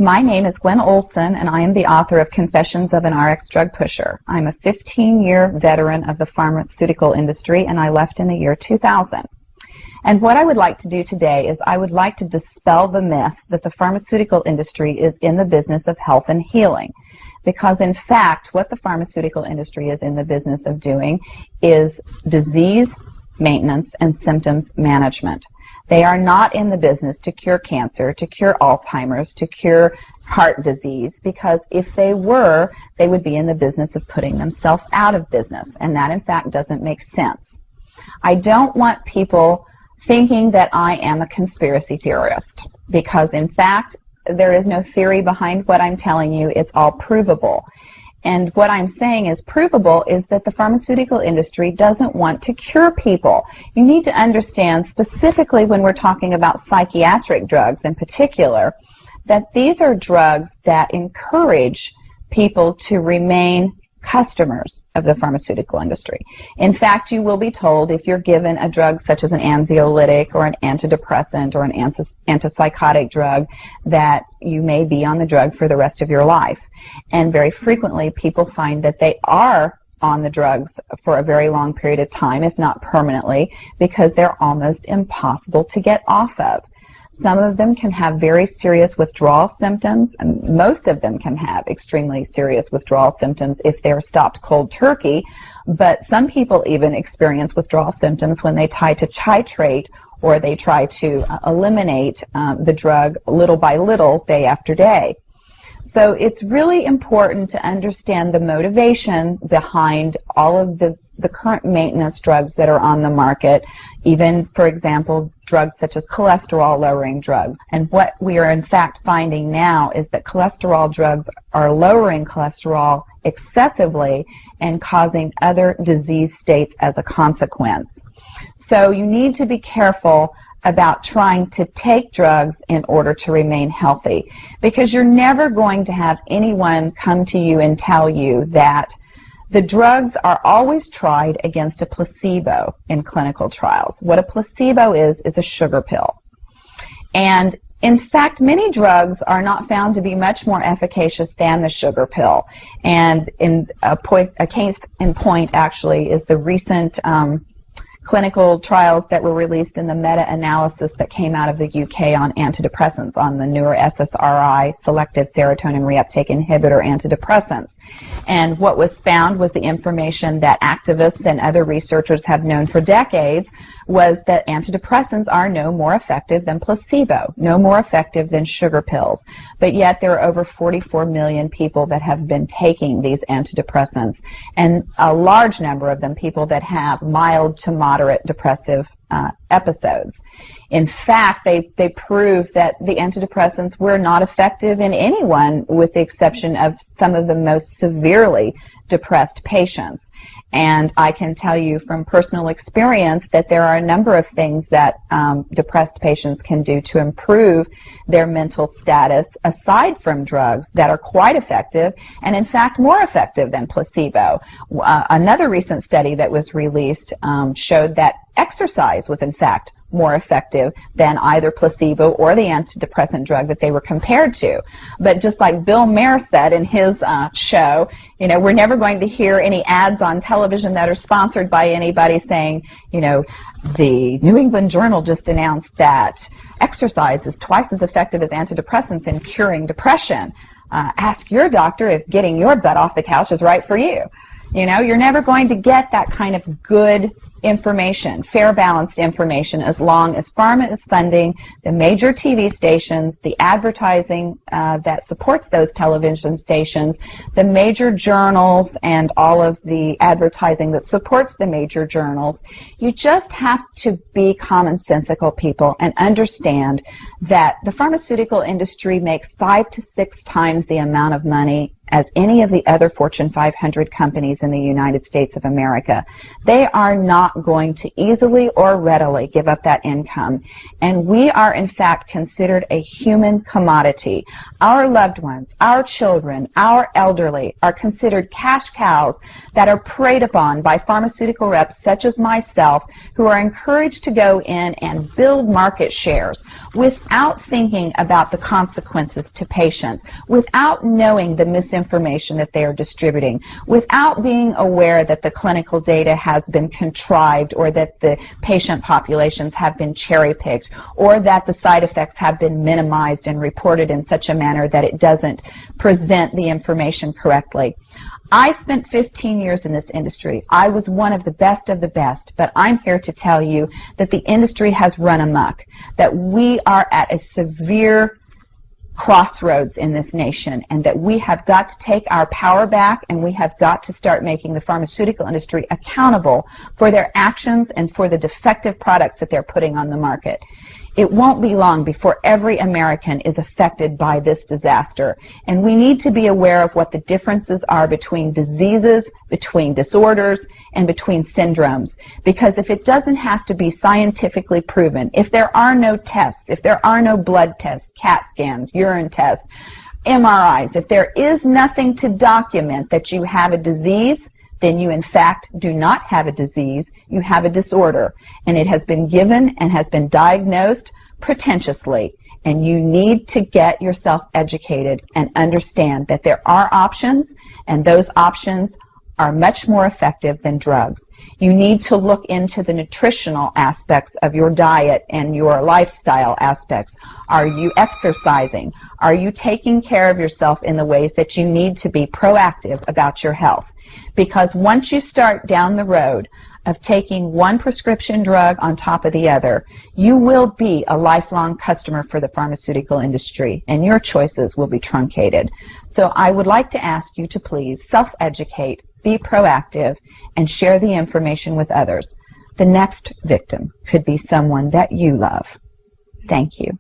My name is Gwen Olson, and I am the author of Confessions of an RX Drug Pusher. I'm a 15-year veteran of the pharmaceutical industry, and I left in the year 2000. And what I would like to do today is I would like to dispel the myth that the pharmaceutical industry is in the business of health and healing. Because in fact, what the pharmaceutical industry is in the business of doing is disease maintenance and symptoms management. They are not in the business to cure cancer, to cure Alzheimer's, to cure heart disease, because if they were, they would be in the business of putting themselves out of business, and that in fact doesn't make sense. I don't want people thinking that I am a conspiracy theorist, because in fact there is no theory behind what I'm telling you. It's all provable. And what I'm saying is provable is that the pharmaceutical industry doesn't want to cure people. You need to understand, specifically when we're talking about psychiatric drugs in particular, that these are drugs that encourage people to remain customers of the pharmaceutical industry. In fact, you will be told if you're given a drug such as an anxiolytic or an antidepressant or an antipsychotic drug that you may be on the drug for the rest of your life. And very frequently people find that they are on the drugs for a very long period of time, if not permanently, because they're almost impossible to get off of. Some of them can have very serious withdrawal symptoms, and most of them can have extremely serious withdrawal symptoms if they're stopped cold turkey, but some people even experience withdrawal symptoms when they try to titrate or they try to eliminate the drug little by little, day after day. So it's really important to understand the motivation behind all of the current maintenance drugs that are on the market, even, for example, drugs such as cholesterol-lowering drugs. And what we are in fact finding now is that cholesterol drugs are lowering cholesterol excessively and causing other disease states as a consequence. So you need to be careful about trying to take drugs in order to remain healthy, because you're never going to have anyone come to you and tell you that the drugs are always tried against a placebo in clinical trials. What a placebo is a sugar pill. And in fact, many drugs are not found to be much more efficacious than the sugar pill. And in a case in point actually is the recent clinical trials that were released in the meta-analysis that came out of the UK on antidepressants, on the newer SSRI, selective serotonin reuptake inhibitor antidepressants. And what was found was the information that activists and other researchers have known for decades, was that antidepressants are no more effective than placebo, no more effective than sugar pills. But yet there are over 44 million people that have been taking these antidepressants, and a large number of them people that have mild to moderate depressive episodes. In fact, they prove that the antidepressants were not effective in anyone with the exception of some of the most severely depressed patients. And I can tell you from personal experience that there are a number of things that depressed patients can do to improve their mental status aside from drugs that are quite effective and in fact more effective than placebo. Another recent study that was released showed that exercise was in fact more effective than either placebo or the antidepressant drug that they were compared to. But just like Bill Maher said in his show, you know, we're never going to hear any ads on television that are sponsored by anybody saying, you know, the New England Journal just announced that exercise is twice as effective as antidepressants in curing depression. Ask your doctor if getting your butt off the couch is right for you. You know, you're never going to get that kind of good information, fair, balanced information, as long as pharma is funding the major TV stations, the advertising that supports those television stations, the major journals, and all of the advertising that supports the major journals. You just have to be commonsensical people and understand that the pharmaceutical industry makes 5 to 6 times the amount of money as any of the other Fortune 500 companies in the United States of America. They are not going to easily or readily give up that income. And we are, in fact, considered a human commodity. Our loved ones, our children, our elderly are considered cash cows that are preyed upon by pharmaceutical reps such as myself, who are encouraged to go in and build market shares without thinking about the consequences to patients, without knowing the misinformation that they are distributing, without being aware that the clinical data has been contrived, or that the patient populations have been cherry-picked, or that the side effects have been minimized and reported in such a manner that it doesn't present the information correctly. I spent 15 years in this industry. I was one of the best, but I'm here to tell you that the industry has run amok, that we are at a severe crossroads in this nation, and that we have got to take our power back, and we have got to start making the pharmaceutical industry accountable for their actions and for the defective products that they're putting on the market. It won't be long before every American is affected by this disaster, and we need to be aware of what the differences are between diseases, between disorders, and between syndromes. Because if it doesn't have to be scientifically proven, if there are no tests, if there are no blood tests, CAT scans, urine tests, MRIs, if there is nothing to document that you have a disease, then you in fact do not have a disease, you have a disorder, and it has been given and has been diagnosed pretentiously, and you need to get yourself educated and understand that there are options, and those options are much more effective than drugs. You need to look into the nutritional aspects of your diet and your lifestyle aspects. Are you exercising? Are you taking care of yourself in the ways that you need to be proactive about your health? Because once you start down the road of taking one prescription drug on top of the other, you will be a lifelong customer for the pharmaceutical industry, and your choices will be truncated. So I would like to ask you to please self-educate, be proactive, and share the information with others. The next victim could be someone that you love. Thank you.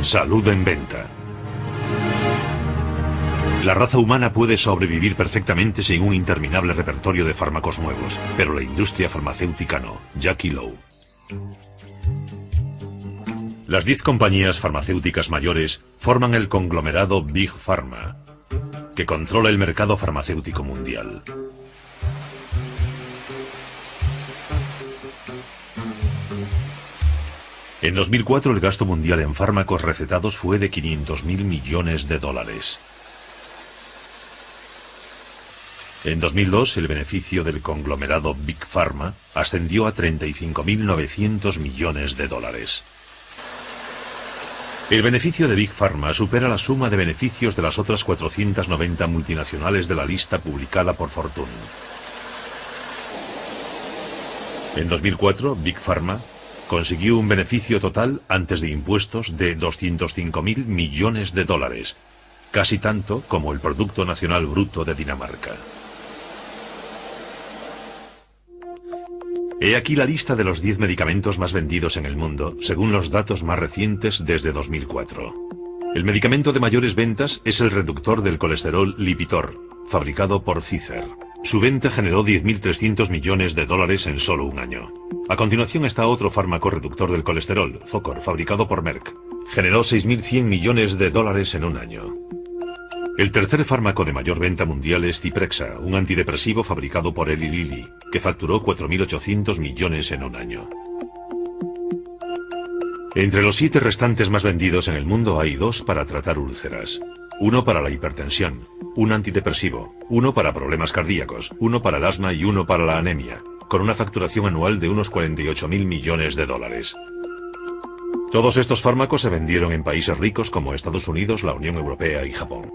Salud en venta. La raza humana puede sobrevivir perfectamente sin un interminable repertorio de fármacos nuevos, pero la industria farmacéutica no. Jackie Lowe. Las 10 compañías farmacéuticas mayores forman el conglomerado Big Pharma, que controla el mercado farmacéutico mundial. En 2004 el gasto mundial en fármacos recetados fue de 500.000 millones de dólares. En 2002 el beneficio del conglomerado Big Pharma ascendió a 35.900 millones de dólares. El beneficio de Big Pharma supera la suma de beneficios de las otras 490 multinacionales de la lista publicada por Fortune. En 2004 Big Pharma consiguió un beneficio total antes de impuestos de 205.000 millones de dólares, casi tanto como el Producto Nacional Bruto de Dinamarca. He aquí la lista de los 10 medicamentos más vendidos en el mundo, según los datos más recientes desde 2004. El medicamento de mayores ventas es el reductor del colesterol Lipitor, fabricado por Pfizer. Su venta generó 10.300 millones de dólares en solo un año. A continuación está otro fármaco reductor del colesterol, Zocor, fabricado por Merck. Generó 6.100 millones de dólares en un año. El tercer fármaco de mayor venta mundial es Zyprexa, un antidepresivo fabricado por Eli Lilly, que facturó 4.800 millones en un año. Entre los 7 restantes más vendidos en el mundo hay 2 para tratar úlceras. Uno para la hipertensión, un antidepresivo, uno para problemas cardíacos, uno para el asma y uno para la anemia, con una facturación anual de unos 48.000 millones de dólares. Todos estos fármacos se vendieron en países ricos como Estados Unidos, la Unión Europea y Japón.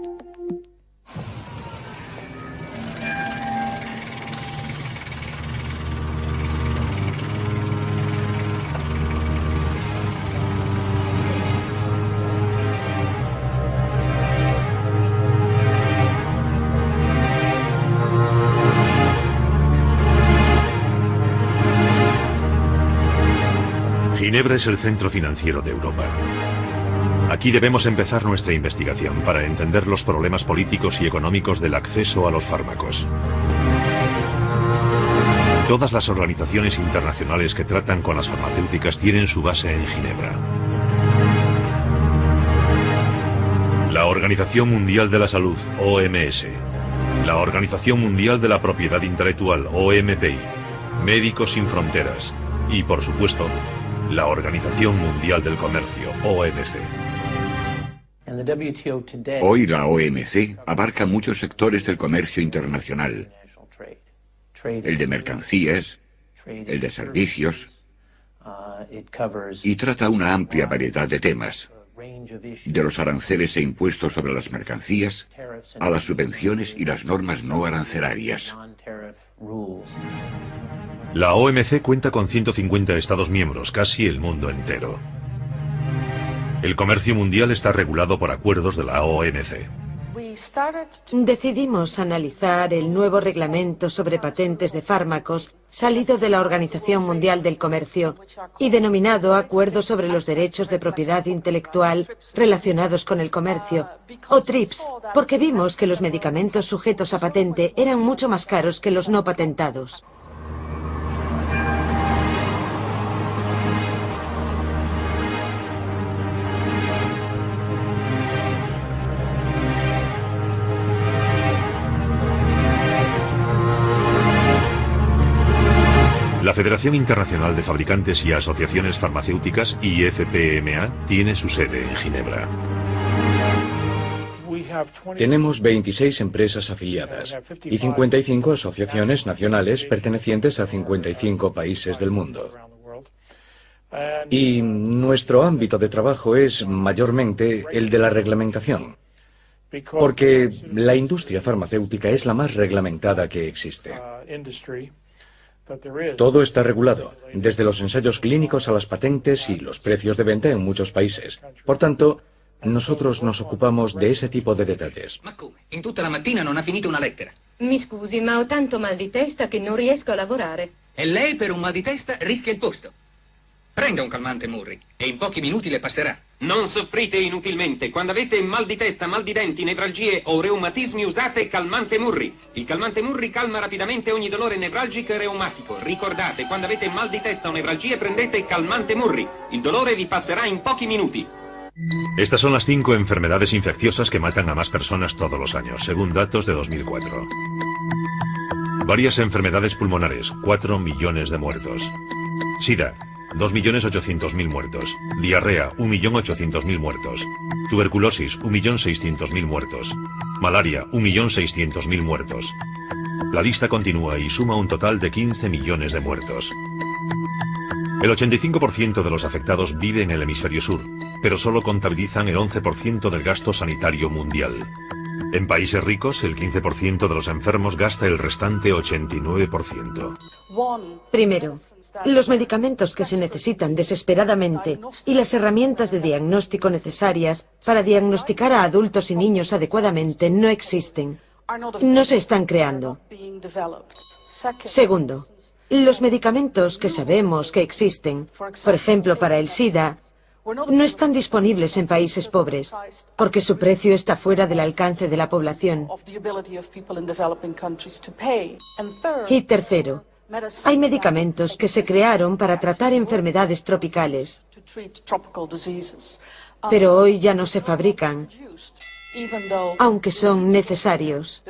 Ginebra es el centro financiero de Europa. Aquí debemos empezar nuestra investigación para entender los problemas políticos y económicos del acceso a los fármacos. Todas las organizaciones internacionales que tratan con las farmacéuticas tienen su base en Ginebra. La Organización Mundial de la Salud, OMS. La Organización Mundial de la Propiedad Intelectual, OMPI. Médicos Sin Fronteras. Y, por supuesto, la Organización Mundial del Comercio, OMC. Hoy la OMC abarca muchos sectores del comercio internacional. El de mercancías, el de servicios, y trata una amplia variedad de temas, de los aranceles e impuestos sobre las mercancías, a las subvenciones y las normas no arancelarias. La OMC cuenta con 150 Estados miembros, casi el mundo entero. El comercio mundial está regulado por acuerdos de la OMC. Decidimos analizar el nuevo reglamento sobre patentes de fármacos salido de la Organización Mundial del Comercio y denominado Acuerdo sobre los Derechos de Propiedad Intelectual relacionados con el comercio, o TRIPS, porque vimos que los medicamentos sujetos a patente eran mucho más caros que los no patentados. La Federación Internacional de Fabricantes y Asociaciones Farmacéuticas, IFPMA, tiene su sede en Ginebra. Tenemos 26 empresas afiliadas y 55 asociaciones nacionales pertenecientes a 55 países del mundo. Y nuestro ámbito de trabajo es mayormente el de la reglamentación, porque la industria farmacéutica es la más reglamentada que existe. Todo está regulado, desde los ensayos clínicos a las patentes y los precios de venta en muchos países. Por tanto, nosotros nos ocupamos de ese tipo de detalles. Ma come? In tutta la mattina non ha finito una lettera. Mi scusi, ma ho tanto mal di testa che non riesco a lavorare. E lei per un mal di testa rischia il posto. Prenda un calmante Murray e in pochi minuti le passerà. Non soffrite inutilmente. Quando avete mal di testa, mal di denti, nevralgie o reumatismi usate calmante Murray. Il calmante Murray calma rapidamente ogni dolore nevralgico e reumatico. Ricordate, quando avete mal di testa o nevralgie prendete calmante Murray. Il dolore vi passerà in pochi minuti. Estas son las 5 enfermedades infecciosas que matan a más personas todos los años, según datos de 2004. Varias enfermedades pulmonares, 4 millones de muertos. SIDA, 2.800.000 muertos. Diarrea, 1.800.000 muertos. Tuberculosis, 1.600.000 muertos. Malaria, 1.600.000 muertos. La lista continúa y suma un total de 15 millones de muertos. El 85% de los afectados vive en el hemisferio sur, pero solo contabilizan el 11% del gasto sanitario mundial. En países ricos, el 15% de los enfermos gasta el restante 89%. Primero, los medicamentos que se necesitan desesperadamente y las herramientas de diagnóstico necesarias para diagnosticar a adultos y niños adecuadamente no existen. No se están creando. Segundo, los medicamentos que sabemos que existen, por ejemplo para el SIDA, no están disponibles en países pobres, porque su precio está fuera del alcance de la población. Y tercero, hay medicamentos que se crearon para tratar enfermedades tropicales, pero hoy ya no se fabrican, aunque son necesarios.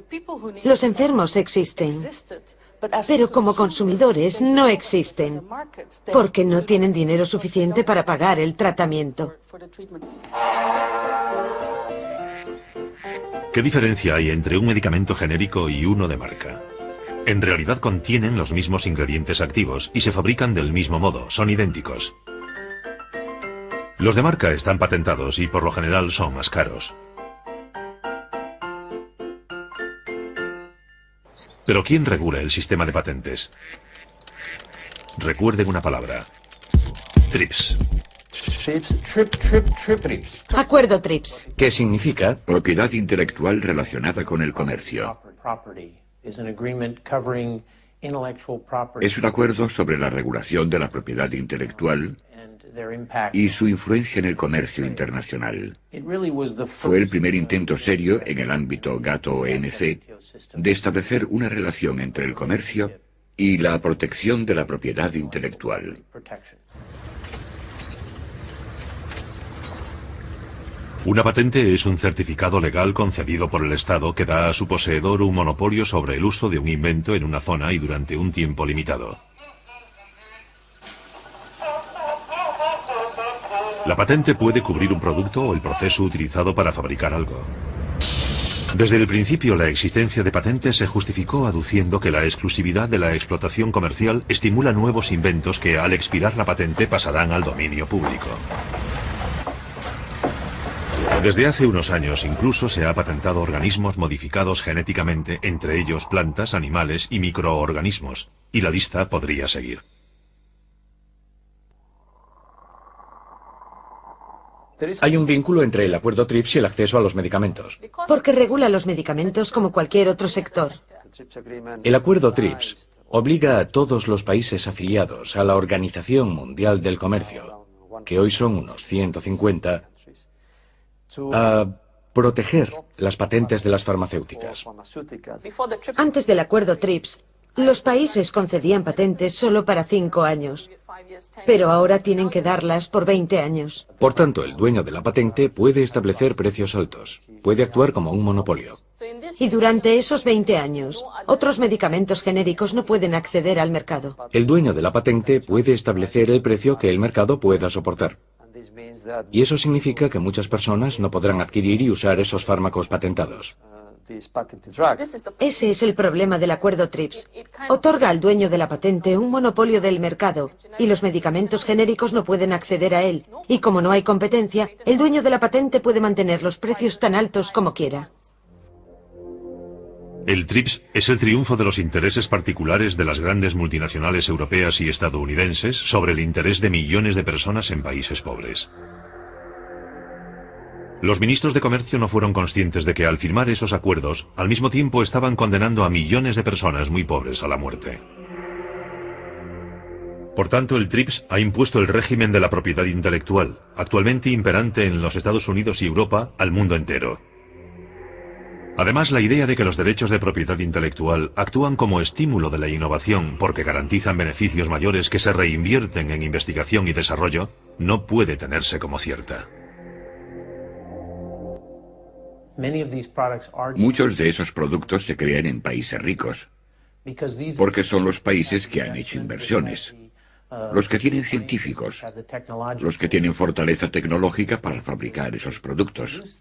Los enfermos existen, pero como consumidores no existen, porque no tienen dinero suficiente para pagar el tratamiento. ¿Qué diferencia hay entre un medicamento genérico y uno de marca? En realidad contienen los mismos ingredientes activos y se fabrican del mismo modo, son idénticos. Los de marca están patentados y por lo general son más caros. Pero ¿quién regula el sistema de patentes? Recuerden una palabra. TRIPS. Acuerdo TRIPS. ¿Qué significa? Propiedad intelectual relacionada con el comercio. Es un acuerdo sobre la regulación de la propiedad intelectual y su influencia en el comercio internacional. Fue el primer intento serio en el ámbito GATT-OMC de establecer una relación entre el comercio y la protección de la propiedad intelectual. Una patente es un certificado legal concedido por el Estado que da a su poseedor un monopolio sobre el uso de un invento en una zona y durante un tiempo limitado. La patente puede cubrir un producto o el proceso utilizado para fabricar algo. Desde el principio, la existencia de patentes se justificó aduciendo que la exclusividad de la explotación comercial estimula nuevos inventos que, al expirar la patente, pasarán al dominio público. Desde hace unos años incluso se ha patentado organismos modificados genéticamente, entre ellos plantas, animales y microorganismos, y la lista podría seguir. Hay un vínculo entre el acuerdo TRIPS y el acceso a los medicamentos. Porque regula los medicamentos como cualquier otro sector. El acuerdo TRIPS obliga a todos los países afiliados a la Organización Mundial del Comercio, que hoy son unos 150, a proteger las patentes de las farmacéuticas. Antes del acuerdo TRIPS, los países concedían patentes solo para 5 años, pero ahora tienen que darlas por 20 años. Por tanto, el dueño de la patente puede establecer precios altos, puede actuar como un monopolio. Y durante esos 20 años, otros medicamentos genéricos no pueden acceder al mercado. El dueño de la patente puede establecer el precio que el mercado pueda soportar. Y eso significa que muchas personas no podrán adquirir y usar esos fármacos patentados. Ese es el problema del acuerdo TRIPS. Otorga al dueño de la patente un monopolio del mercado y los medicamentos genéricos no pueden acceder a él. Y como no hay competencia, el dueño de la patente puede mantener los precios tan altos como quiera. El TRIPS es el triunfo de los intereses particulares de las grandes multinacionales europeas y estadounidenses sobre el interés de millones de personas en países pobres. Los ministros de comercio no fueron conscientes de que al firmar esos acuerdos, al mismo tiempo estaban condenando a millones de personas muy pobres a la muerte. Por tanto, el TRIPS ha impuesto el régimen de la propiedad intelectual, actualmente imperante en los Estados Unidos y Europa, al mundo entero. Además, la idea de que los derechos de propiedad intelectual actúan como estímulo de la innovación porque garantizan beneficios mayores que se reinvierten en investigación y desarrollo, no puede tenerse como cierta. Muchos de esos productos se crean en países ricos, porque son los países que han hecho inversiones, los que tienen científicos, los que tienen fortaleza tecnológica para fabricar esos productos.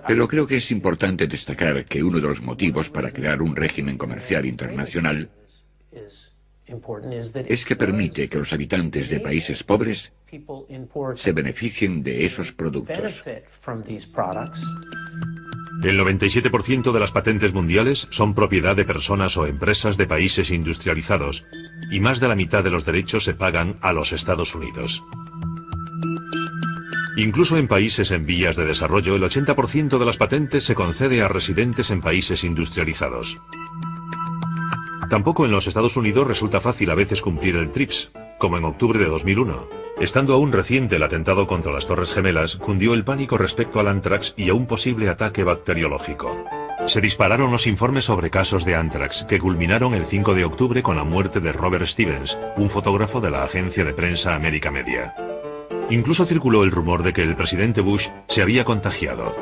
Pero creo que es importante destacar que uno de los motivos para crear un régimen comercial internacional es que permite que los habitantes de países pobres se beneficien de esos productos. El 97% de las patentes mundiales son propiedad de personas o empresas de países industrializados, y más de la mitad de los derechos se pagan a los Estados Unidos. Incluso en países en vías de desarrollo, el 80% de las patentes se concede a residentes en países industrializados. Tampoco en los Estados Unidos resulta fácil a veces cumplir el TRIPS, como en octubre de 2001. Estando aún reciente el atentado contra las Torres Gemelas, cundió el pánico respecto al ántrax y a un posible ataque bacteriológico. Se dispararon los informes sobre casos de ántrax, que culminaron el 5 de octubre con la muerte de Robert Stevens, un fotógrafo de la agencia de prensa America Media. Incluso circuló el rumor de que el presidente Bush se había contagiado.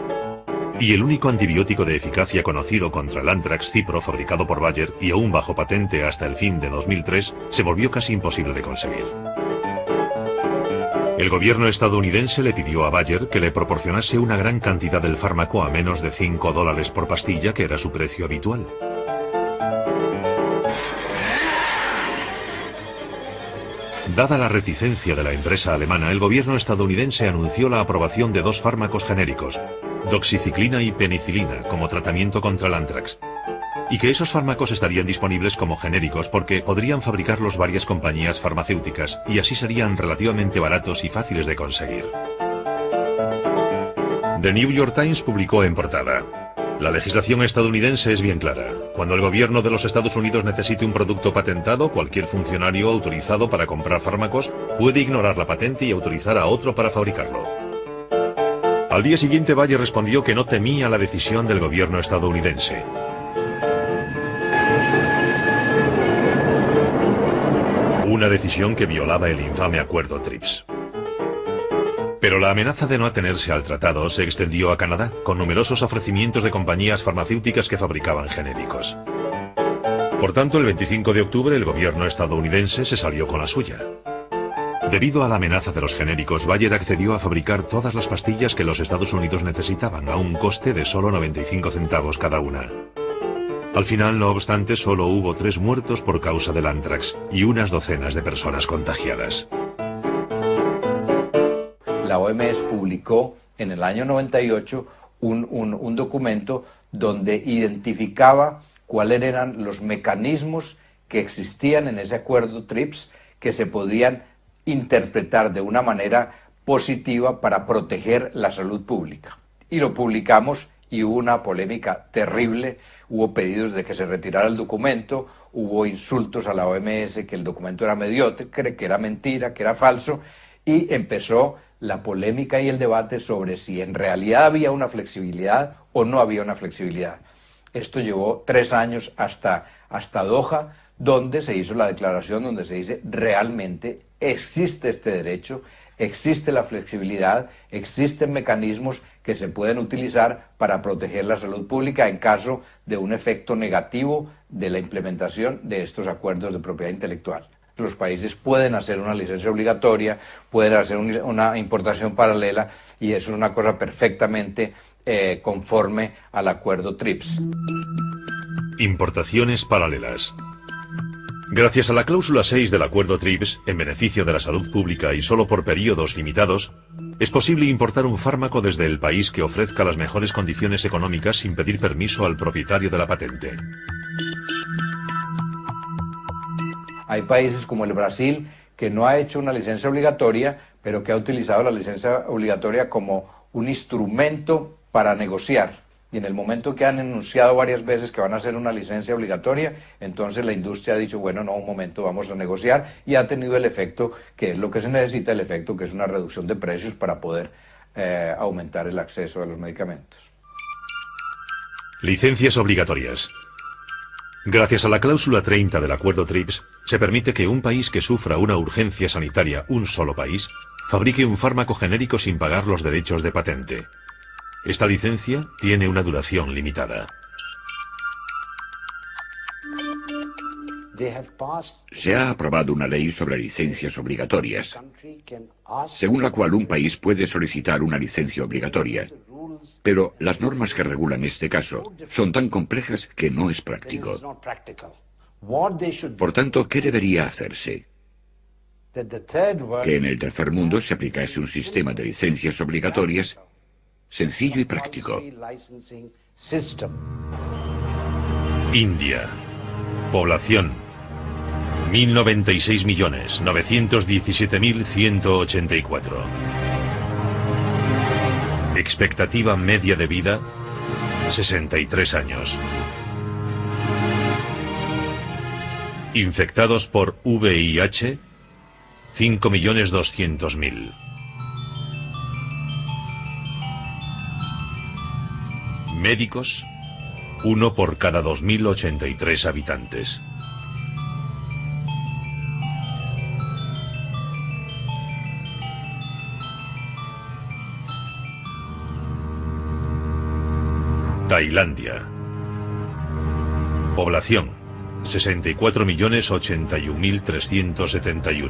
Y el único antibiótico de eficacia conocido contra el ántrax, Cipro, fabricado por Bayer y aún bajo patente hasta el fin de 2003, se volvió casi imposible de conseguir. El gobierno estadounidense le pidió a Bayer que le proporcionase una gran cantidad del fármaco a menos de $5 por pastilla, que era su precio habitual. Dada la reticencia de la empresa alemana, el gobierno estadounidense anunció la aprobación de 2 fármacos genéricos, doxiciclina y penicilina, como tratamiento contra el ántrax, y que esos fármacos estarían disponibles como genéricos porque podrían fabricarlos varias compañías farmacéuticas y así serían relativamente baratos y fáciles de conseguir. The New York Times publicó en portada: La legislación estadounidense es bien clara. Cuando el gobierno de los Estados Unidos necesite un producto patentado, cualquier funcionario autorizado para comprar fármacos puede ignorar la patente y autorizar a otro para fabricarlo. Al día siguiente, Bayer respondió que no temía la decisión del gobierno estadounidense. Una decisión que violaba el infame acuerdo TRIPS. Pero la amenaza de no atenerse al tratado se extendió a Canadá, con numerosos ofrecimientos de compañías farmacéuticas que fabricaban genéricos. Por tanto, el 25 de octubre el gobierno estadounidense se salió con la suya. Debido a la amenaza de los genéricos, Bayer accedió a fabricar todas las pastillas que los Estados Unidos necesitaban a un coste de solo 95 centavos cada una. Al final, no obstante, solo hubo 3 muertos por causa del anthrax y unas docenas de personas contagiadas. La OMS publicó en el año 98 un documento donde identificaba cuáles eran los mecanismos que existían en ese acuerdo TRIPS que se podrían interpretar de una manera positiva para proteger la salud pública. Y lo publicamos y hubo una polémica terrible, hubo pedidos de que se retirara el documento, hubo insultos a la OMS que el documento era mediocre, que era mentira, que era falso, y empezó la polémica y el debate sobre si en realidad había una flexibilidad o no había una flexibilidad. Esto llevó 3 años hasta Doha, donde se hizo la declaración donde se dice realmente existe este derecho, existe la flexibilidad, existen mecanismos que se pueden utilizar para proteger la salud pública en caso de un efecto negativo de la implementación de estos acuerdos de propiedad intelectual. Los países pueden hacer una licencia obligatoria, pueden hacer una importación paralela y eso es una cosa perfectamente conforme al acuerdo TRIPS. Importaciones paralelas. Gracias a la cláusula 6 del acuerdo TRIPS, en beneficio de la salud pública y solo por periodos limitados, es posible importar un fármaco desde el país que ofrezca las mejores condiciones económicas sin pedir permiso al propietario de la patente. Hay países como el Brasil que no ha hecho una licencia obligatoria, pero que ha utilizado la licencia obligatoria como un instrumento para negociar. Y en el momento que han anunciado varias veces que van a hacer una licencia obligatoria, entonces la industria ha dicho, bueno, no, un momento, vamos a negociar, y ha tenido el efecto que es lo que se necesita, el efecto que es una reducción de precios para poder aumentar el acceso a los medicamentos. Licencias obligatorias. Gracias a la cláusula 30 del acuerdo TRIPS, se permite que un país que sufra una urgencia sanitaria, un solo país, fabrique un fármaco genérico sin pagar los derechos de patente. Esta licencia tiene una duración limitada. Se ha aprobado una ley sobre licencias obligatorias, según la cual un país puede solicitar una licencia obligatoria, pero las normas que regulan este caso son tan complejas que no es práctico. Por tanto, ¿qué debería hacerse? Que en el tercer mundo se aplicase un sistema de licencias obligatorias sencillo y práctico. India. Población 1096.917.184. Expectativa media de vida 63 años. Infectados por VIH 5.200.000. Médicos, 1 por cada 2.083 habitantes. Tailandia. Población, 64.081.371.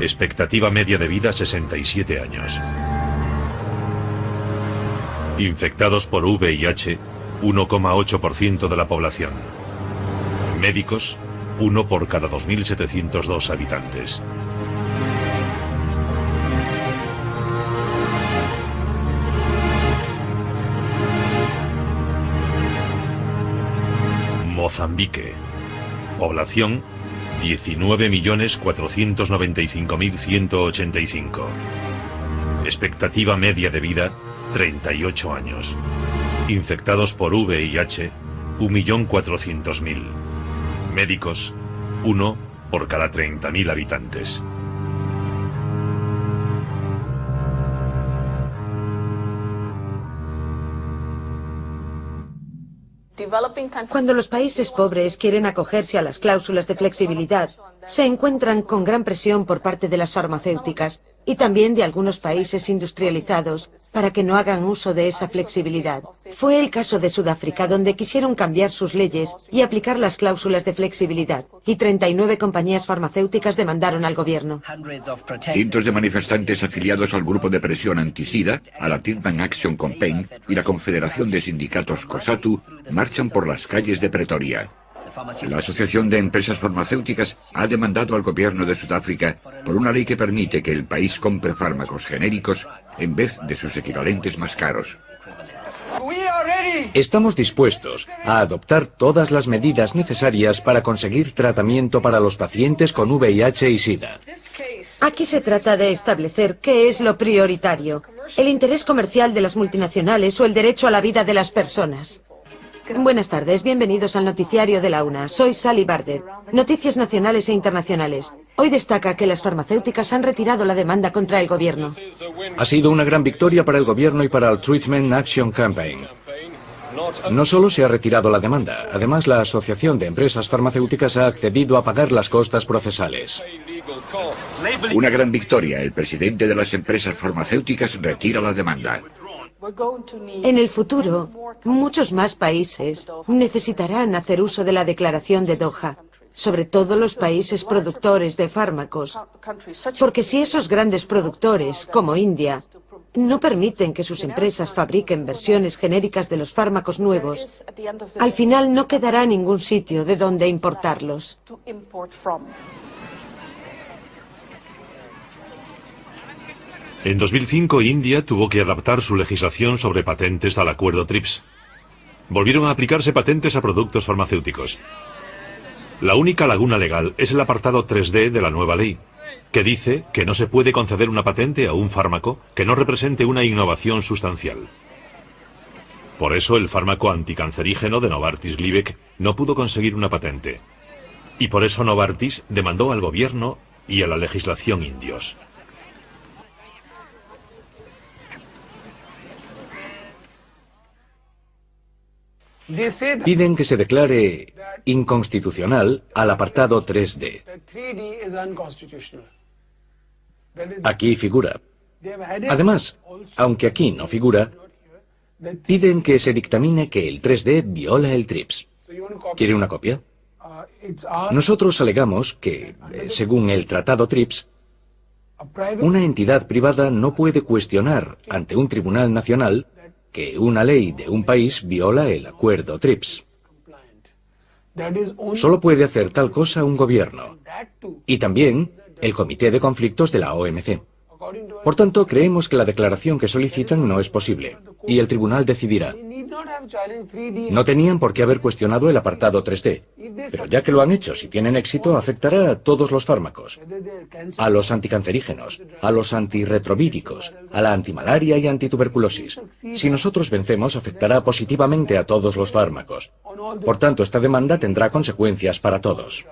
Expectativa media de vida, 67 años. Infectados por VIH, 1,8% de la población. Médicos, 1 por cada 2.702 habitantes. Mozambique. Población, 19.495.185. Expectativa media de vida, 38 años. Infectados por VIH, 1.400.000. Médicos, 1 por cada 30.000 habitantes. Cuando los países pobres quieren acogerse a las cláusulas de flexibilidad, se encuentran con gran presión por parte de las farmacéuticas y también de algunos países industrializados para que no hagan uso de esa flexibilidad. Fue el caso de Sudáfrica, donde quisieron cambiar sus leyes y aplicar las cláusulas de flexibilidad, y 39 compañías farmacéuticas demandaron al gobierno. Cientos de manifestantes afiliados al grupo de presión anti-SIDA, a la Treatment Action Campaign y la Confederación de Sindicatos COSATU marchan por las calles de Pretoria. La Asociación de Empresas Farmacéuticas ha demandado al gobierno de Sudáfrica por una ley que permite que el país compre fármacos genéricos en vez de sus equivalentes más caros. Estamos dispuestos a adoptar todas las medidas necesarias para conseguir tratamiento para los pacientes con VIH y SIDA. Aquí se trata de establecer qué es lo prioritario, el interés comercial de las multinacionales o el derecho a la vida de las personas. Buenas tardes, bienvenidos al noticiario de la UNA. Soy Sally Bardet. Noticias nacionales e internacionales. Hoy destaca que las farmacéuticas han retirado la demanda contra el gobierno. Ha sido una gran victoria para el gobierno y para el Treatment Action Campaign. No solo se ha retirado la demanda, además la Asociación de Empresas Farmacéuticas ha accedido a pagar las costas procesales. Una gran victoria. El presidente de las empresas farmacéuticas retira la demanda. En el futuro, muchos más países necesitarán hacer uso de la declaración de Doha, sobre todo los países productores de fármacos, porque si esos grandes productores, como India, no permiten que sus empresas fabriquen versiones genéricas de los fármacos nuevos, al final no quedará ningún sitio de donde importarlos. En 2005, India tuvo que adaptar su legislación sobre patentes al acuerdo TRIPS. Volvieron a aplicarse patentes a productos farmacéuticos. La única laguna legal es el apartado 3D de la nueva ley, que dice que no se puede conceder una patente a un fármaco que no represente una innovación sustancial. Por eso el fármaco anticancerígeno de Novartis Glivec no pudo conseguir una patente. Y por eso Novartis demandó al gobierno y a la legislación indios. Piden que se declare inconstitucional al apartado 3D. Aquí figura. Además, aunque aquí no figura, piden que se dictamine que el 3D viola el TRIPS. ¿Quiere una copia? Nosotros alegamos que, según el Tratado TRIPS, una entidad privada no puede cuestionar ante un tribunal nacional que una ley de un país viola el acuerdo TRIPS. Solo puede hacer tal cosa un gobierno, y también el Comité de Conflictos de la OMC. Por tanto, creemos que la declaración que solicitan no es posible, y el tribunal decidirá. No tenían por qué haber cuestionado el apartado 3D, pero ya que lo han hecho, si tienen éxito, afectará a todos los fármacos, a los anticancerígenos, a los antirretrovíricos, a la antimalaria y antituberculosis. Si nosotros vencemos, afectará positivamente a todos los fármacos. Por tanto, esta demanda tendrá consecuencias para todos.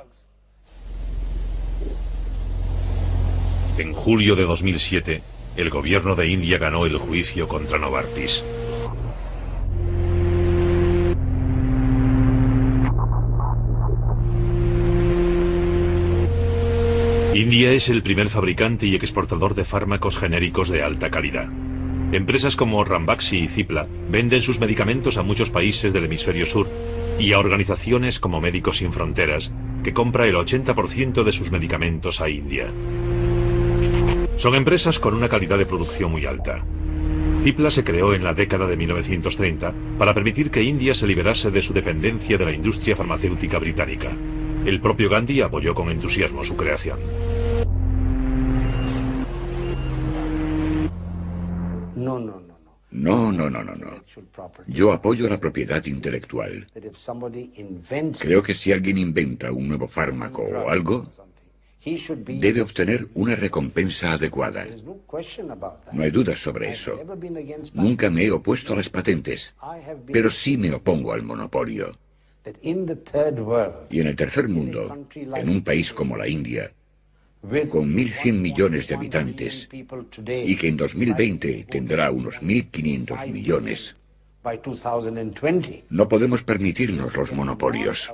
En julio de 2007, el gobierno de India ganó el juicio contra Novartis. India es el primer fabricante y exportador de fármacos genéricos de alta calidad. Empresas como Ranbaxy y Cipla venden sus medicamentos a muchos países del hemisferio sur y a organizaciones como Médicos Sin Fronteras, que compra el 80% de sus medicamentos a India. Son empresas con una calidad de producción muy alta. Cipla se creó en la década de 1930 para permitir que India se liberase de su dependencia de la industria farmacéutica británica. El propio Gandhi apoyó con entusiasmo su creación. No. Yo apoyo la propiedad intelectual. Creo que si alguien inventa un nuevo fármaco o algo, debe obtener una recompensa adecuada. No hay dudas sobre eso. Nunca me he opuesto a las patentes, pero sí me opongo al monopolio. Y en el tercer mundo, en un país como la India, con 1.100 millones de habitantes, y que en 2020 tendrá unos 1.500 millones, no podemos permitirnos los monopolios.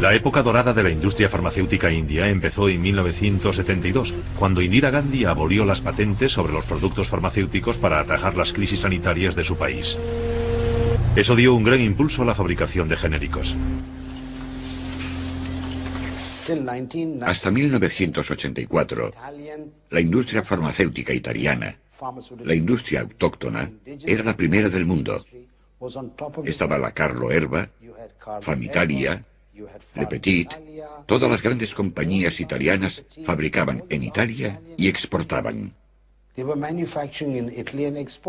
La época dorada de la industria farmacéutica india empezó en 1972, cuando Indira Gandhi abolió las patentes sobre los productos farmacéuticos para atajar las crisis sanitarias de su país. Eso dio un gran impulso a la fabricación de genéricos. Hasta 1984, la industria farmacéutica italiana, la industria autóctona, era la primera del mundo. Estaba la Carlo Erba, Famitalia, Le Petit. Todas las grandes compañías italianas fabricaban en Italia y exportaban.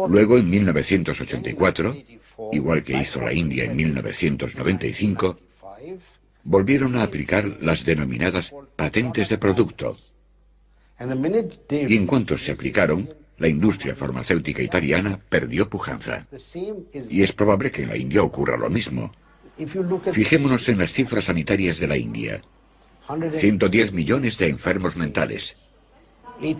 Luego, en 1984, igual que hizo la India en 1995, volvieron a aplicar las denominadas patentes de producto. Y en cuanto se aplicaron, la industria farmacéutica italiana perdió pujanza. Y es probable que en la India ocurra lo mismo. Fijémonos en las cifras sanitarias de la India. 110 millones de enfermos mentales,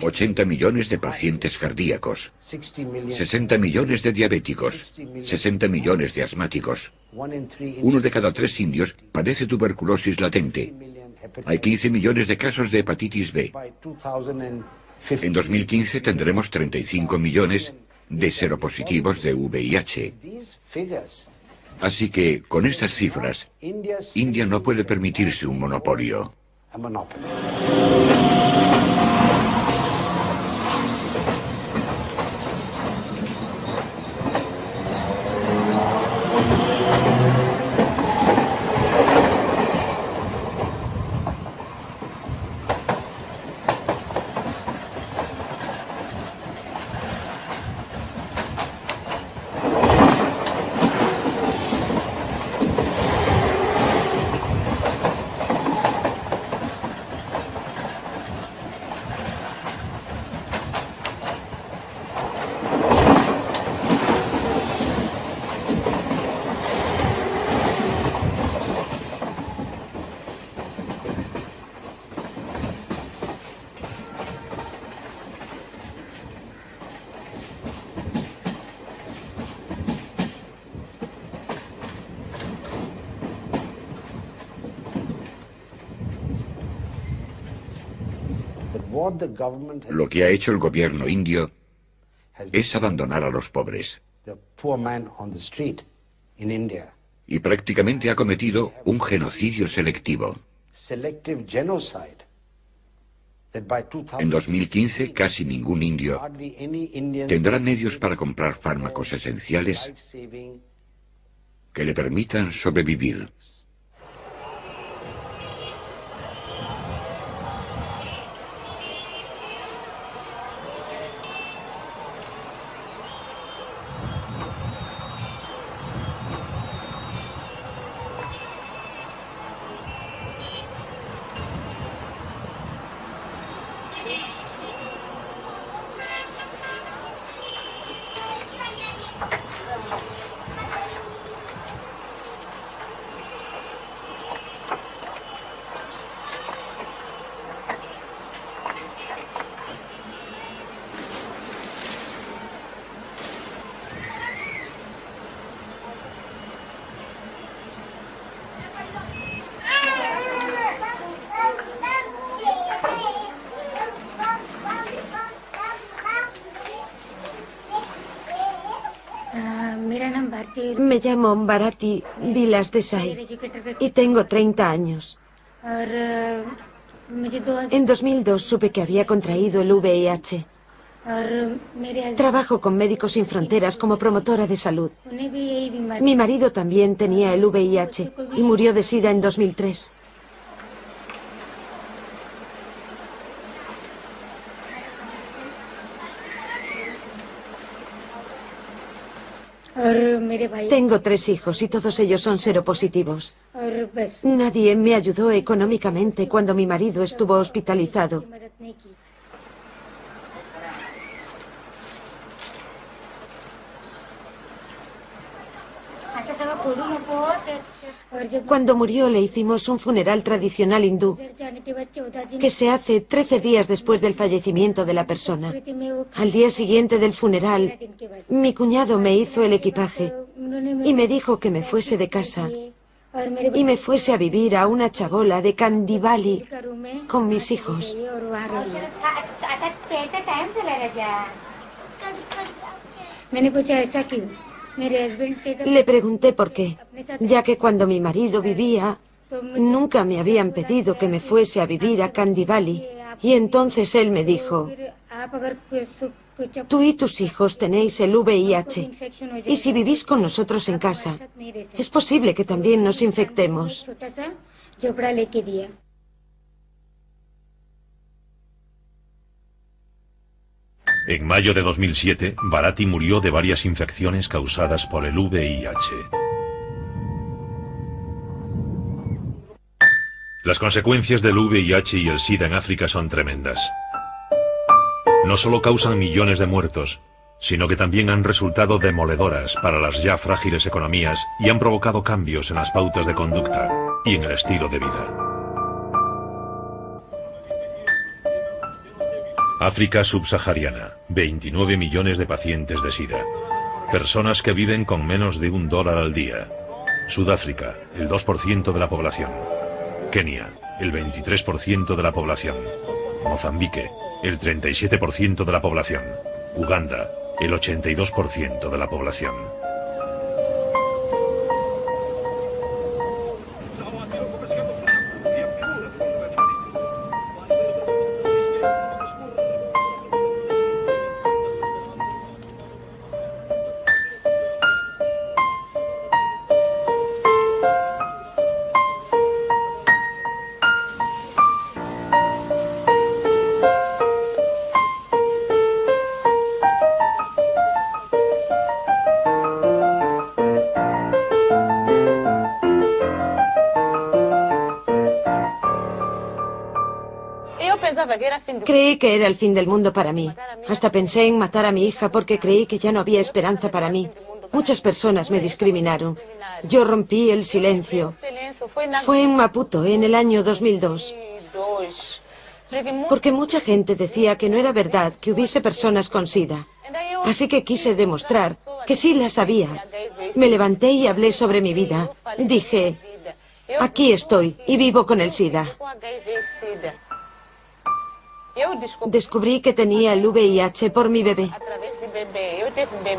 80 millones de pacientes cardíacos, 60 millones de diabéticos, 60 millones de asmáticos. 1 de cada 3 indios padece tuberculosis latente. Hay 15 millones de casos de hepatitis B. En 2015 tendremos 35 millones de seropositivos de VIH. Así que, con estas cifras, India no puede permitirse un monopolio. Lo que ha hecho el gobierno indio es abandonar a los pobres. Y prácticamente ha cometido un genocidio selectivo. En 2015 casi ningún indio tendrá medios para comprar fármacos esenciales que le permitan sobrevivir. Me llamo Bharati Vilas Desai y tengo 30 años. En 2002 supe que había contraído el VIH. Trabajo con Médicos Sin Fronteras como promotora de salud. Mi marido también tenía el VIH y murió de SIDA en 2003. Tengo 3 hijos y todos ellos son seropositivos. Nadie me ayudó económicamente cuando mi marido estuvo hospitalizado. Cuando murió le hicimos un funeral tradicional hindú, que se hace 13 días después del fallecimiento de la persona. Al día siguiente del funeral, mi cuñado me hizo el equipaje y me dijo que me fuese de casa y me fuese a vivir a una chabola de Kandivali con mis hijos. Le pregunté por qué, ya que cuando mi marido vivía, nunca me habían pedido que me fuese a vivir a Kandivali. Y entonces él me dijo, tú y tus hijos tenéis el VIH, y si vivís con nosotros en casa, es posible que también nos infectemos. En mayo de 2007, Bharati murió de varias infecciones causadas por el VIH. Las consecuencias del VIH y el SIDA en África son tremendas. No solo causan millones de muertos, sino que también han resultado demoledoras para las ya frágiles economías y han provocado cambios en las pautas de conducta y en el estilo de vida. África subsahariana, 29 millones de pacientes de SIDA. Personas que viven con menos de $1 al día. Sudáfrica, el 2% de la población. Kenia, el 23% de la población. Mozambique, el 37% de la población. Uganda, el 82% de la población. Creí que era el fin del mundo para mí. Hasta pensé en matar a mi hija porque creí que ya no había esperanza para mí. Muchas personas me discriminaron. Yo rompí el silencio. Fue en Maputo, en el año 2002. Porque mucha gente decía que no era verdad que hubiese personas con SIDA. Así que quise demostrar que sí las había. Me levanté y hablé sobre mi vida. Dije, aquí estoy y vivo con el SIDA. Descubrí que tenía el VIH por mi bebé.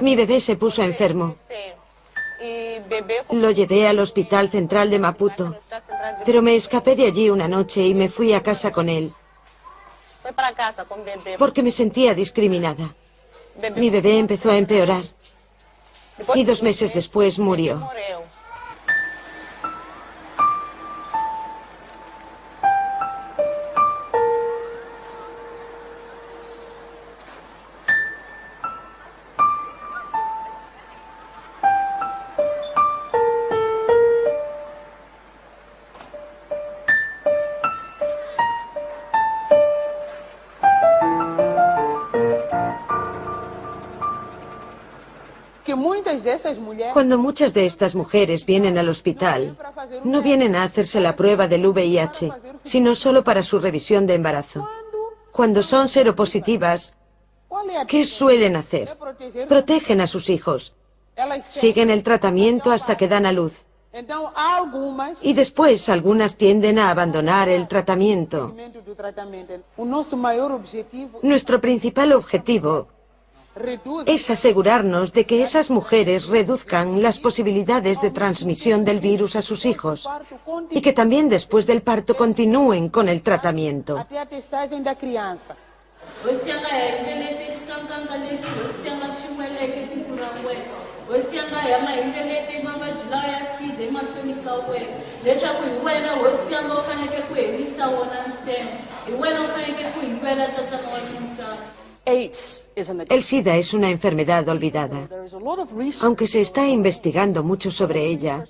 Mi bebé se puso enfermo. Lo llevé al Hospital Central de Maputo, pero me escapé de allí una noche y me fui a casa con él, porque me sentía discriminada. Mi bebé empezó a empeorar y 2 meses después murió. Cuando muchas de estas mujeres vienen al hospital, no vienen a hacerse la prueba del VIH, sino solo para su revisión de embarazo. Cuando son seropositivas, ¿qué suelen hacer? Protegen a sus hijos. Siguen el tratamiento hasta que dan a luz. Y después algunas tienden a abandonar el tratamiento. Nuestro principal objetivo es asegurarnos de que esas mujeres reduzcan las posibilidades de transmisión del virus a sus hijos y que también después del parto continúen con el tratamiento. El SIDA es una enfermedad olvidada. Aunque se está investigando mucho sobre ella,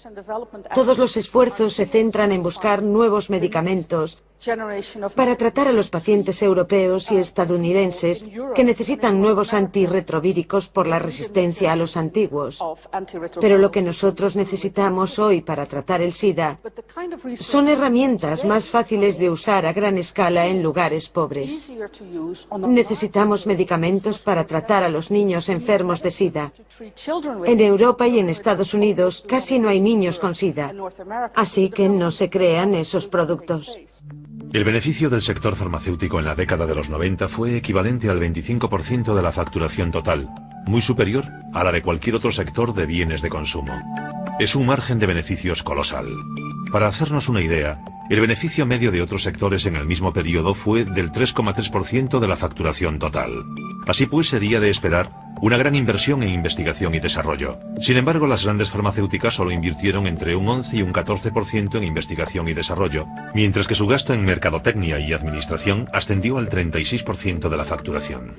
todos los esfuerzos se centran en buscar nuevos medicamentos para tratar a los pacientes europeos y estadounidenses que necesitan nuevos antirretrovíricos por la resistencia a los antiguos. Pero lo que nosotros necesitamos hoy para tratar el SIDA son herramientas más fáciles de usar a gran escala en lugares pobres. Necesitamos medicamentos para tratar a los niños enfermos de SIDA. En Europa y en Estados Unidos casi no hay niños con SIDA, así que no se crean esos productos. El beneficio del sector farmacéutico en la década de los 90 fue equivalente al 25% de la facturación total, muy superior a la de cualquier otro sector de bienes de consumo. Es un margen de beneficios colosal. Para hacernos una idea, el beneficio medio de otros sectores en el mismo periodo fue del 3,3% de la facturación total. Así pues, sería de esperar una gran inversión en investigación y desarrollo. Sin embargo, las grandes farmacéuticas solo invirtieron entre un 11 y un 14% en investigación y desarrollo, mientras que su gasto en mercadotecnia y administración ascendió al 36% de la facturación.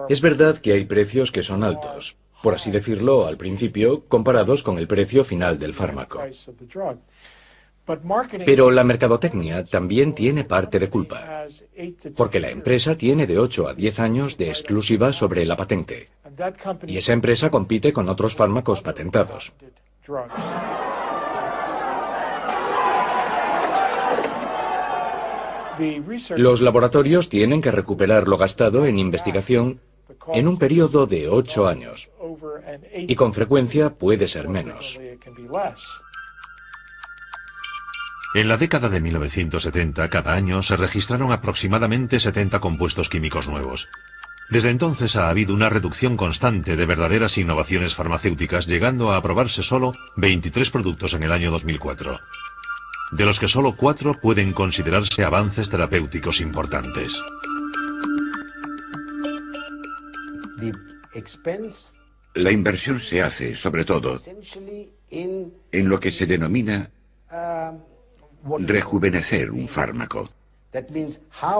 Es verdad que hay precios que son altos, por así decirlo, al principio, comparados con el precio final del fármaco. Pero la mercadotecnia también tiene parte de culpa, porque la empresa tiene de 8 a 10 años de exclusiva sobre la patente, y esa empresa compite con otros fármacos patentados. Los laboratorios tienen que recuperar lo gastado en investigación en un periodo de 8 años, y con frecuencia puede ser menos. En la década de 1970, cada año se registraron aproximadamente 70 compuestos químicos nuevos. Desde entonces ha habido una reducción constante de verdaderas innovaciones farmacéuticas, llegando a aprobarse solo 23 productos en el año 2004, de los que solo 4 pueden considerarse avances terapéuticos importantes. La inversión se hace, sobre todo, en lo que se denomina rejuvenecer un fármaco.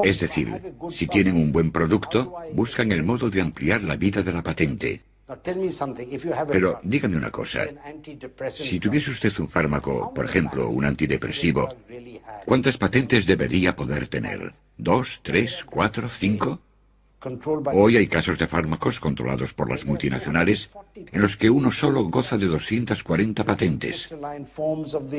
Es decir, si tienen un buen producto, buscan el modo de ampliar la vida de la patente. Pero dígame una cosa, si tuviese usted un fármaco, por ejemplo, un antidepresivo, ¿cuántas patentes debería poder tener? ¿2, 3, 4, 5? Hoy hay casos de fármacos controlados por las multinacionales en los que uno solo goza de 240 patentes.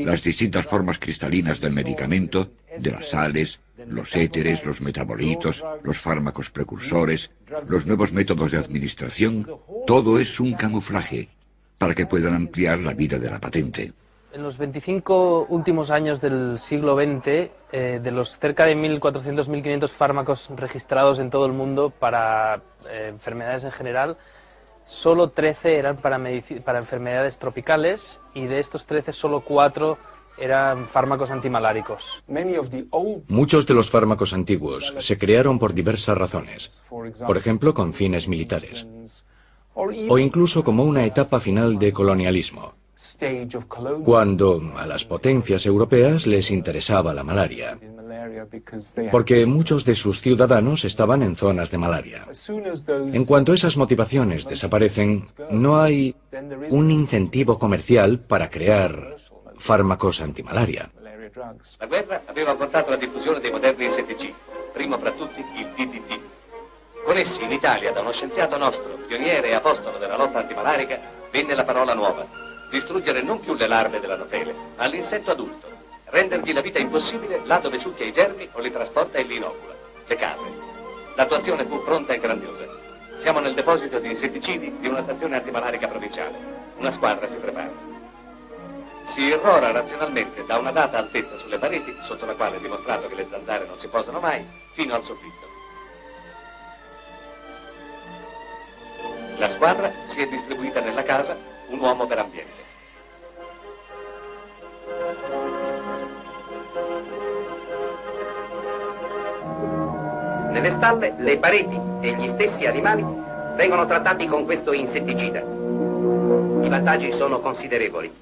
Las distintas formas cristalinas del medicamento, de las sales, los éteres, los metabolitos, los fármacos precursores, los nuevos métodos de administración, todo es un camuflaje para que puedan ampliar la vida de la patente. En los 25 últimos años del siglo XX, de los cerca de 1.400, 1.500 fármacos registrados en todo el mundo para enfermedades en general, solo 13 eran para enfermedades tropicales, y de estos 13 solo 4 eran fármacos antimaláricos. Muchos de los fármacos antiguos se crearon por diversas razones, por ejemplo con fines militares, o incluso como una etapa final de colonialismo, cuando a las potencias europeas les interesaba la malaria, porque muchos de sus ciudadanos estaban en zonas de malaria. En cuanto esas motivaciones desaparecen, no hay un incentivo comercial para crear fármacos antimalaria. La guerra aveva portato alla diffusione dei moderni ISTC, primo fra tutti il DDT. Con essi in Italia, da uno scienziato nostro, pioniere e apostolo della lotta antimalarica, venne la parola nuova: distruggere non più le larve dell'anofele, ma l'insetto adulto, rendergli la vita impossibile là dove succhia i germi o li trasporta e li inocula, le case. L'attuazione fu pronta e grandiosa. Siamo nel deposito di insetticidi di una stazione antimalarica provinciale. Una squadra si prepara. Si irrora razionalmente da una data altezza sulle pareti, sotto la quale è dimostrato che le zanzare non si posano mai, fino al soffitto. La squadra si è distribuita nella casa, un uomo per ambiente. Nelle stalle, le pareti e gli stessi animali vengono trattati con questo insetticida. I vantaggi sono considerevoli.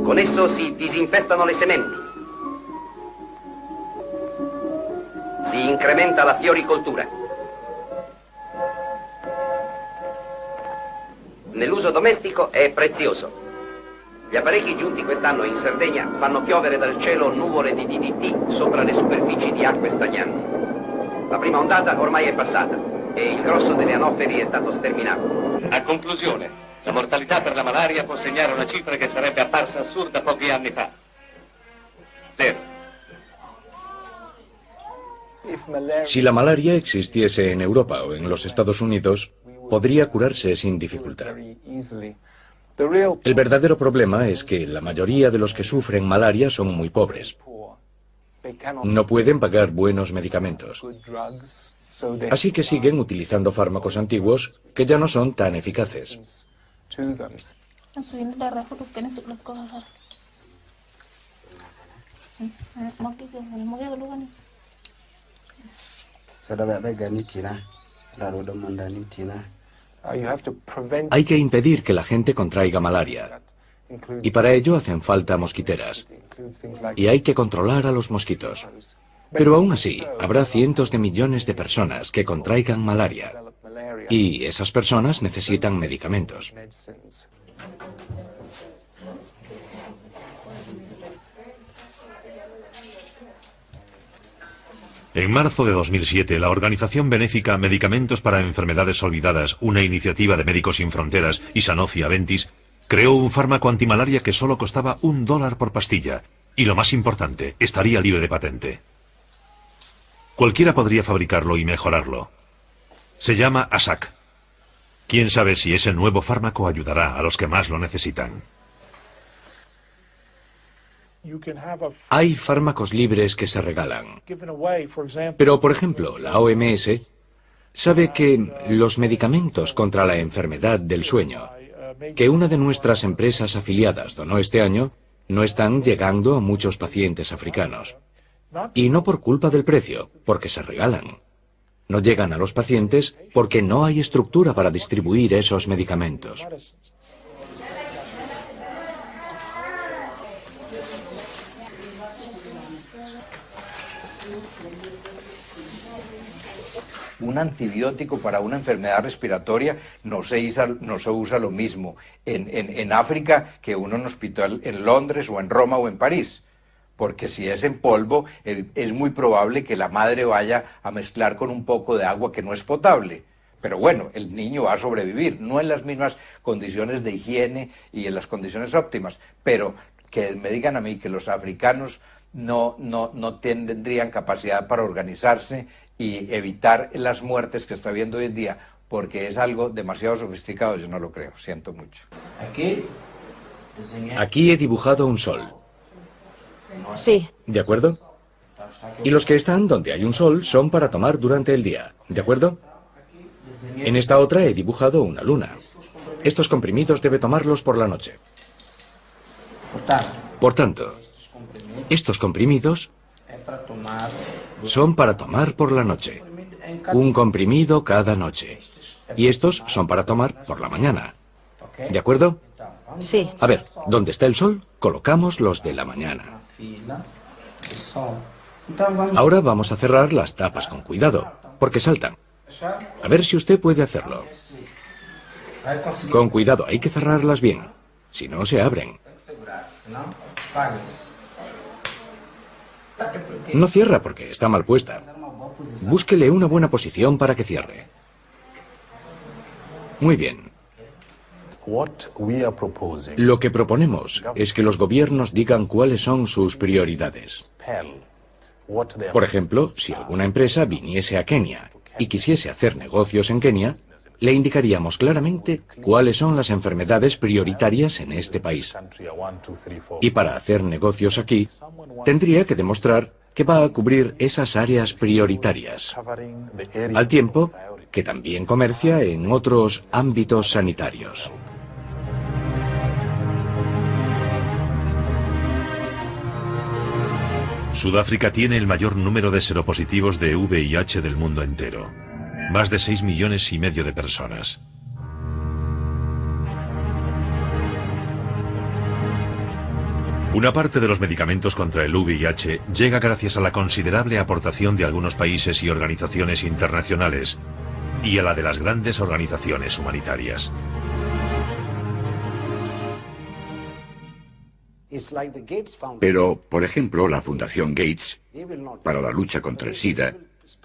Con esso si disinfestano le sementi, si incrementa la fioricoltura. Nell'uso domestico è prezioso. Gli apparecchi giunti quest'anno in Sardegna fanno piovere dal cielo nuvole di DDT sopra le superfici di acque stagnanti. La prima ondata ormai è passata e il grosso delle anoferi è stato sterminato. A conclusione, la mortalità per la malaria può segnare una cifra che sarebbe apparsa assurda pochi anni fa. 0. Si la malaria existiese en Europa o en los Estados Unidos, podría curarse sin dificultad. El verdadero problema es que la mayoría de los que sufren malaria son muy pobres. No pueden pagar buenos medicamentos. Así que siguen utilizando fármacos antiguos que ya no son tan eficaces. Hay que impedir que la gente contraiga malaria. Y para ello hacen falta mosquiteras. Y hay que controlar a los mosquitos. Pero aún así, habrá cientos de millones de personas que contraigan malaria. Y esas personas necesitan medicamentos. En marzo de 2007, la organización benéfica Medicamentos para Enfermedades Olvidadas, una iniciativa de Médicos Sin Fronteras y Sanofi Aventis, creó un fármaco antimalaria que solo costaba $1 por pastilla. Y lo más importante, estaría libre de patente. Cualquiera podría fabricarlo y mejorarlo. Se llama ASAC. ¿Quién sabe si ese nuevo fármaco ayudará a los que más lo necesitan? Hay fármacos libres que se regalan. Pero, por ejemplo, la OMS sabe que los medicamentos contra la enfermedad del sueño, que una de nuestras empresas afiliadas donó este año, no están llegando a muchos pacientes africanos. Y no por culpa del precio, porque se regalan. No llegan a los pacientes porque no hay estructura para distribuir esos medicamentos. Un antibiótico para una enfermedad respiratoria no se usa lo mismo en África que en un hospital en Londres o en Roma o en París. Porque si es en polvo, es muy probable que la madre vaya a mezclar con un poco de agua que no es potable. Pero bueno, el niño va a sobrevivir, no en las mismas condiciones de higiene y en las condiciones óptimas, pero que me digan a mí que los africanos no tendrían capacidad para organizarse y evitar las muertes que está habiendo hoy en día, porque es algo demasiado sofisticado, yo no lo creo, siento mucho. Aquí he dibujado un sol. Sí. ¿De acuerdo? Y los que están donde hay un sol son para tomar durante el día, ¿de acuerdo? En esta otra he dibujado una luna. Estos comprimidos debe tomarlos por la noche. Por tanto, estos comprimidos son para tomar por la noche. Un comprimido cada noche. Y estos son para tomar por la mañana. ¿De acuerdo? Sí. A ver, ¿dónde está el sol? Colocamos los de la mañana. Ahora vamos a cerrar las tapas con cuidado, porque saltan. A ver si usted puede hacerlo. Con cuidado, hay que cerrarlas bien. Si no, se abren. No cierra porque está mal puesta. Búsquele una buena posición para que cierre. Muy bien. Lo que proponemos es que los gobiernos digan cuáles son sus prioridades. Por ejemplo, si alguna empresa viniese a Kenia y quisiese hacer negocios en Kenia, le indicaríamos claramente cuáles son las enfermedades prioritarias en este país. Y para hacer negocios aquí, tendría que demostrar que va a cubrir esas áreas prioritarias, al tiempo que también comercia en otros ámbitos sanitarios. Sudáfrica tiene el mayor número de seropositivos de VIH del mundo entero. Más de 6,5 millones de personas. Una parte de los medicamentos contra el VIH llega gracias a la considerable aportación de algunos países y organizaciones internacionales y a la de las grandes organizaciones humanitarias. Pero, por ejemplo, la Fundación Gates, para la lucha contra el SIDA,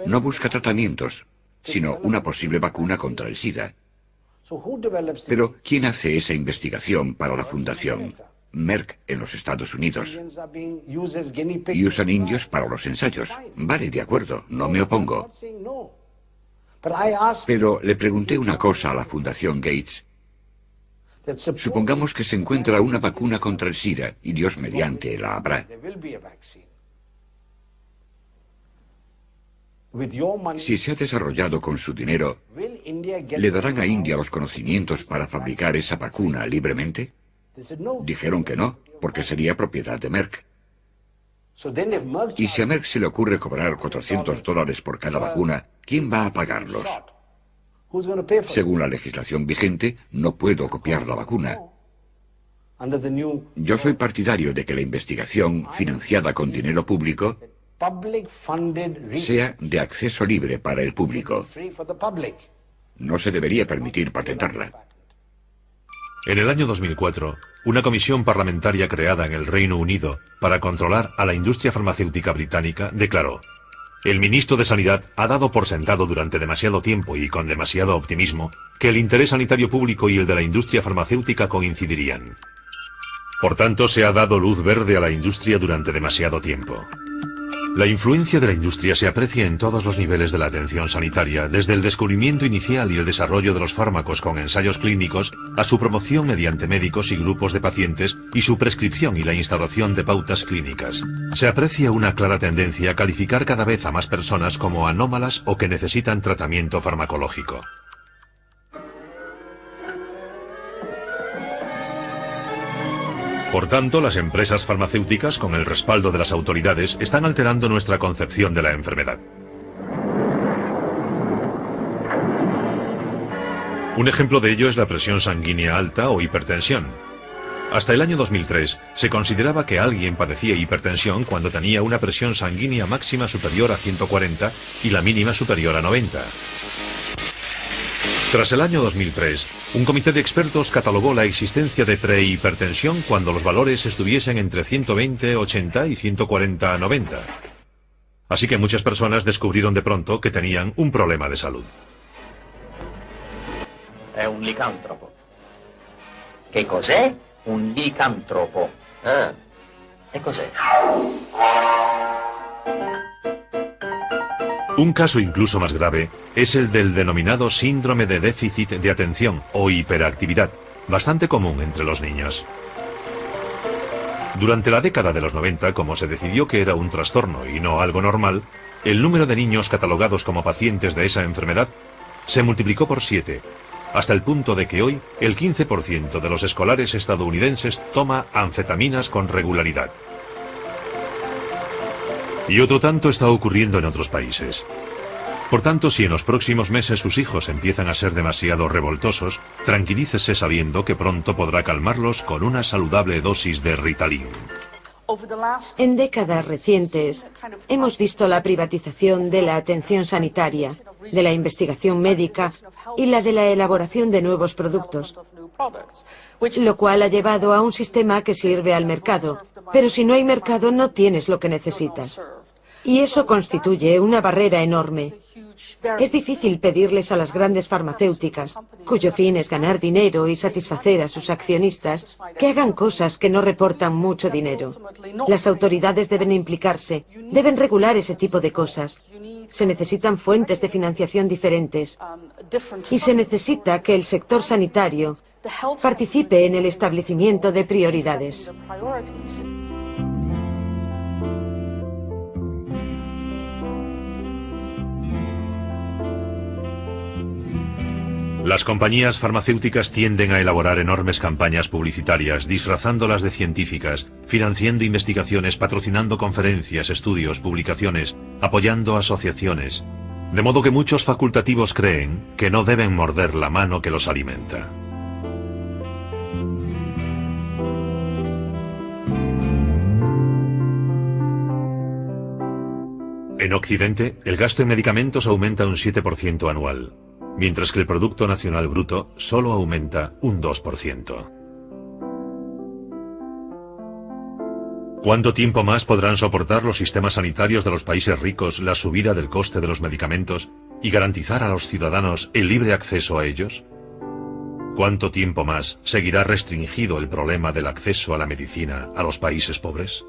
no busca tratamientos, sino una posible vacuna contra el SIDA. Pero, ¿quién hace esa investigación para la Fundación? Merck en los Estados Unidos. Y usan indios para los ensayos. Vale, de acuerdo, no me opongo. Pero le pregunté una cosa a la Fundación Gates. Supongamos que se encuentra una vacuna contra el SIDA, y Dios mediante la habrá. Si se ha desarrollado con su dinero, ¿le darán a India los conocimientos para fabricar esa vacuna libremente? Dijeron que no, porque sería propiedad de Merck. Y si a Merck se le ocurre cobrar $400 por cada vacuna, ¿quién va a pagarlos? Según la legislación vigente, no puedo copiar la vacuna. Yo soy partidario de que la investigación, financiada con dinero público, sea de acceso libre para el público. No se debería permitir patentarla. En el año 2004, una comisión parlamentaria creada en el Reino Unido para controlar a la industria farmacéutica británica declaró: el ministro de Sanidad ha dado por sentado durante demasiado tiempo y con demasiado optimismo que el interés sanitario público y el de la industria farmacéutica coincidirían. Por tanto, se ha dado luz verde a la industria durante demasiado tiempo. La influencia de la industria se aprecia en todos los niveles de la atención sanitaria, desde el descubrimiento inicial y el desarrollo de los fármacos con ensayos clínicos, a su promoción mediante médicos y grupos de pacientes, y su prescripción y la instauración de pautas clínicas. Se aprecia una clara tendencia a calificar cada vez a más personas como anómalas o que necesitan tratamiento farmacológico. Por tanto, las empresas farmacéuticas, con el respaldo de las autoridades, están alterando nuestra concepción de la enfermedad. Un ejemplo de ello es la presión sanguínea alta o hipertensión. Hasta el año 2003, se consideraba que alguien padecía hipertensión cuando tenía una presión sanguínea máxima superior a 140 y la mínima superior a 90. Tras el año 2003, un comité de expertos catalogó la existencia de prehipertensión cuando los valores estuviesen entre 120/80 y 140/90. Así que muchas personas descubrieron de pronto que tenían un problema de salud. È un licantropo. Che cos'è? Un licantropo. Ah, e cos'è? Un caso incluso más grave es el del denominado síndrome de déficit de atención o hiperactividad, bastante común entre los niños. Durante la década de los 90, como se decidió que era un trastorno y no algo normal, el número de niños catalogados como pacientes de esa enfermedad se multiplicó por 7, hasta el punto de que hoy el 15% de los escolares estadounidenses toma anfetaminas con regularidad. Y otro tanto está ocurriendo en otros países. Por tanto, si en los próximos meses sus hijos empiezan a ser demasiado revoltosos, tranquilícese sabiendo que pronto podrá calmarlos con una saludable dosis de Ritalin. En décadas recientes, hemos visto la privatización de la atención sanitaria, de la investigación médica y la de la elaboración de nuevos productos, lo cual ha llevado a un sistema que sirve al mercado. Pero si no hay mercado, no tienes lo que necesitas. Y eso constituye una barrera enorme. Es difícil pedirles a las grandes farmacéuticas, cuyo fin es ganar dinero y satisfacer a sus accionistas, que hagan cosas que no reportan mucho dinero. Las autoridades deben implicarse, deben regular ese tipo de cosas. Se necesitan fuentes de financiación diferentes y se necesita que el sector sanitario participe en el establecimiento de prioridades. Las compañías farmacéuticas tienden a elaborar enormes campañas publicitarias, disfrazándolas de científicas, financiando investigaciones, patrocinando conferencias, estudios, publicaciones, apoyando asociaciones, de modo que muchos facultativos creen que no deben morder la mano que los alimenta. En Occidente, el gasto en medicamentos aumenta un 7% anual, mientras que el Producto Nacional Bruto solo aumenta un 2%. ¿Cuánto tiempo más podrán soportar los sistemas sanitarios de los países ricos la subida del coste de los medicamentos y garantizar a los ciudadanos el libre acceso a ellos? ¿Cuánto tiempo más seguirá restringido el problema del acceso a la medicina a los países pobres?